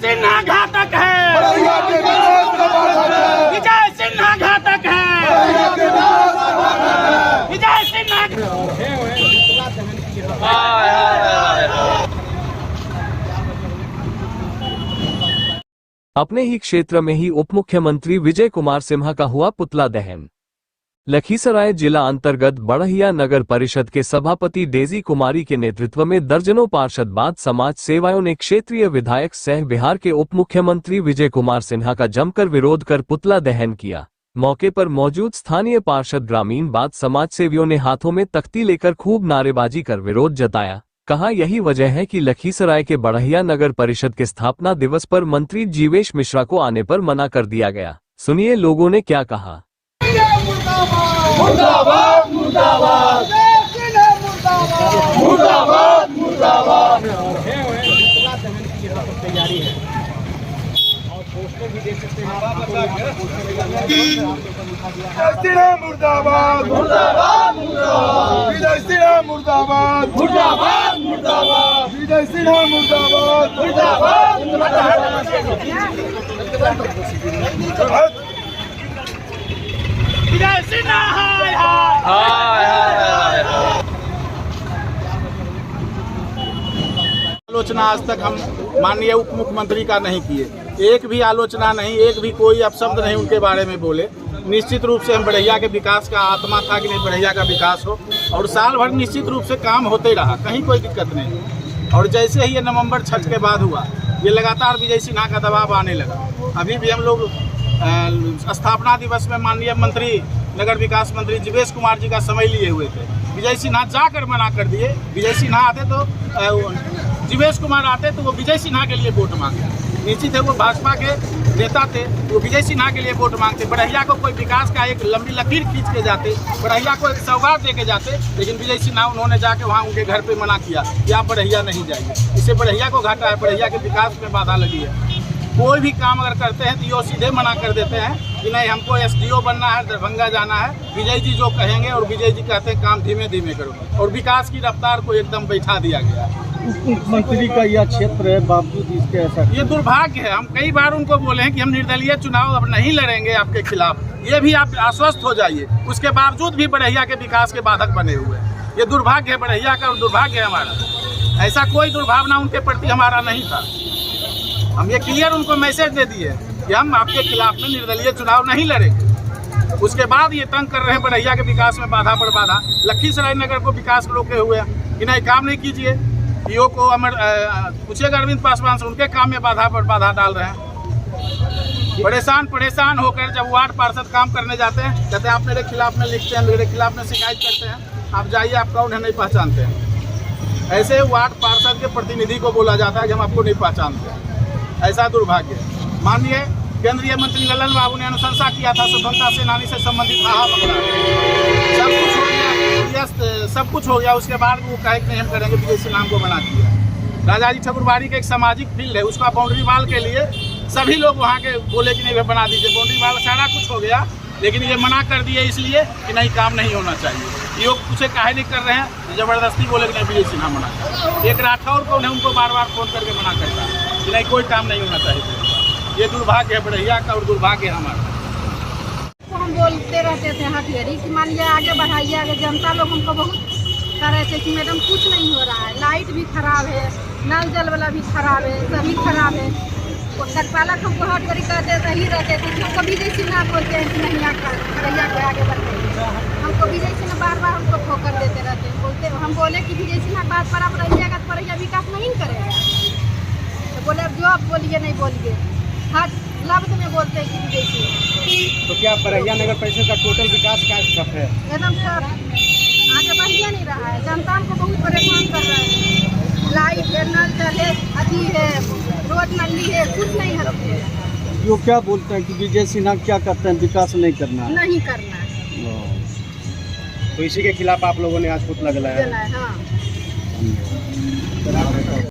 सिन्हा घातक है, विजय सिन्हा घातक है, विजय सिन्हा। अपने ही क्षेत्र में ही उप मुख्यमंत्री विजय कुमार सिन्हा का हुआ पुतला दहन। लखीसराय जिला अंतर्गत बड़हिया नगर परिषद के सभापति डेजी कुमारी के नेतृत्व में दर्जनों पार्षद बाद समाज सेवाओं ने क्षेत्रीय विधायक सह बिहार के उप मुख्यमंत्री विजय कुमार सिन्हा का जमकर विरोध कर पुतला दहन किया। मौके पर मौजूद स्थानीय पार्षद ग्रामीण बाद समाज सेवियों ने हाथों में तख्ती लेकर खूब नारेबाजी कर विरोध जताया। कहा यही वजह है कि लखीसराय के बड़हिया नगर परिषद के स्थापना दिवस पर मंत्री जीवेश मिश्रा को आने पर मना कर दिया गया। सुनिए लोगों ने क्या कहा। मुर्दाबाद मुर्दाबाद मुर्दाबाद मुर्दाबाद। तैयारी है और पोस्टर भी दे सकते हैं। मुर्दाबाद मुर्दाबाद विजय सिन्हा मुर्दाबाद मुर्दाबाद मुर्दाबाद विजय सिन्हा मुर्दाबाद मुर्दाबाद। विजय सिन्हा हाय हाय हाय हाय। आलोचना आज तक हम माननीय उप मुख्यमंत्री का नहीं किए, एक भी आलोचना नहीं, एक भी कोई अपशब्द नहीं उनके बारे में बोले। निश्चित रूप से हम बड़हिया के विकास का आत्मा था कि नहीं बड़हिया का विकास हो, और साल भर निश्चित रूप से काम होते ही रहा, कहीं कोई दिक्कत नहीं। और जैसे ही ये नवंबर 6 के बाद हुआ, ये लगातार विजय सिन्हा का दबाव आने लगा। अभी भी हम लोग स्थापना दिवस में माननीय मंत्री नगर विकास मंत्री जीवेश कुमार जी का समय लिए हुए थे। विजय सिन्हा जाकर मना कर दिए। विजय सिन्हा आते तो जीवेश कुमार आते तो वो विजय सिन्हा के लिए वोट मांगते। निश्चित है वो भाजपा के नेता थे, वो विजय सिन्हा के लिए वोट मांगते। बड़हिया को कोई विकास का एक लंबी लकीर खींच के जाते, बड़हिया को एक सौगात दे के जाते, लेकिन विजय सिन्हा उन्होंने जाके वहाँ उनके घर पे मना किया कि आप बड़हिया नहीं जाइए। इससे बड़हिया को घाटा है, बड़हिया के विकास में बाधा लगी है। कोई भी काम अगर करते हैं तो ये सीधे मना कर देते हैं कि नहीं हमको एसडीओ बनना है, दरभंगा जाना है, विजय जी जो कहेंगे, और विजय जी कहते हैं काम धीमे धीमे करो, और विकास की रफ्तार को एकदम बैठा दिया गया। मुख्यमंत्री का यह क्षेत्र है, बावजूद इसके ऐसा ये दुर्भाग्य है। हम कई बार उनको बोले हैं कि हम निर्दलीय चुनाव अब नहीं लड़ेंगे आपके खिलाफ, ये भी आप आश्वस्त हो जाइए, उसके बावजूद भी बड़हिया के विकास के बाधक बने हुए हैं। ये दुर्भाग्य है बड़हिया का और दुर्भाग्य है हमारा। ऐसा कोई दुर्भावना उनके प्रति हमारा नहीं था। हम ये क्लियर उनको मैसेज दे दिए कि हम आपके खिलाफ में निर्दलीय चुनाव नहीं लड़ेंगे। उसके बाद ये तंग कर रहे हैं बड़हिया के विकास में बाधा पर बाधा। लखीसराय नगर को विकास रोके हुए कि नहीं काम नहीं कीजिए। ईओ को पूछिएगा अरविंद पासवान से, उनके काम में बाधा पर बाधा डाल रहे हैं। परेशान होकर जब वार्ड पार्षद काम करने जाते हैं, कहते हैं आप मेरे खिलाफ में लिखते हैं, मेरे खिलाफ में शिकायत करते हैं, आप जाइए, आप कौन है नहीं पहचानते हैं। ऐसे वार्ड पार्षद के प्रतिनिधि को बोला जाता है कि हम आपको नहीं पहचानते हैं। ऐसा दुर्भाग्य। माननीय केंद्रीय मंत्री ललन बाबू ने अनुशंसा किया था स्वतंत्रता सेनानी से संबंधित रहा पकड़ा, सब कुछ हो गया, सब कुछ हो गया। उसके बाद वो कहे कि नहीं हम करेंगे, विजय सिन्हा को बना दिया। राजा जी ठाकुरबाड़ी के एक सामाजिक फील्ड है, उसका बाउंड्री वाल के लिए सभी लोग वहाँ के बोले कि नहीं बना दीजिए, बाउंड्री वाल सारा कुछ हो गया, लेकिन ये मना कर दिए इसलिए कि नहीं काम नहीं होना चाहिए। योग पूछे काहे नहीं कर रहे हैं, जबरदस्ती बोले कि नहीं विजय सिन्हा मना कर। एक राठौर को उन्हें उनको बार बार फोन करके मना करता है कि नहीं कोई काम नहीं होना चाहिए। ये दुर्भाग्य है बड़हिया का और दुर्भाग्य है हमारा। हम बोलते रहते थे हथियारी कि मानिए आगे बढ़ाइए, आगे जनता लोग हमको बहुत कह रहे थे कि मैडम कुछ नहीं हो रहा है, लाइट भी खराब है, नल जल वाला भी खराब है, सभी खराब है। वो तत्कालक हमको हर तरीके कहते रही रहते थे कि हमको विजय सिन्हा बोलते हैं कि नहीं बड़हिया को आगे बढ़ते। हमको विजय सिन्हा बार बार हमको ठोकर देते रहते हैं। बोलते हम बोले कि विजय सिन्हा बात पर आप रहिएगा तो बड़हिया विकास नहीं करेगा। तो बोले अब जो आप बोलिए नहीं बोलिए, हर लफ्ज में बोलते हैं कि विजय सिन्हा। तो क्या बड़हिया नगर परिषद का टोटल विकास क्या सब है? एकदम सर आगे बढ़िया नहीं रहा है, जनता हमको बहुत परेशान कर रहा है। लाइट है, नल जल है, अभी है, रोड नली है, कुछ नहीं है। वो क्या बोलते हैं कि विजय सिन्हा क्या करते हैं, विकास नहीं करना है? नहीं करना है। तो इसी के खिलाफ आप लोगों ने आज पुतला जलाया? हाँ।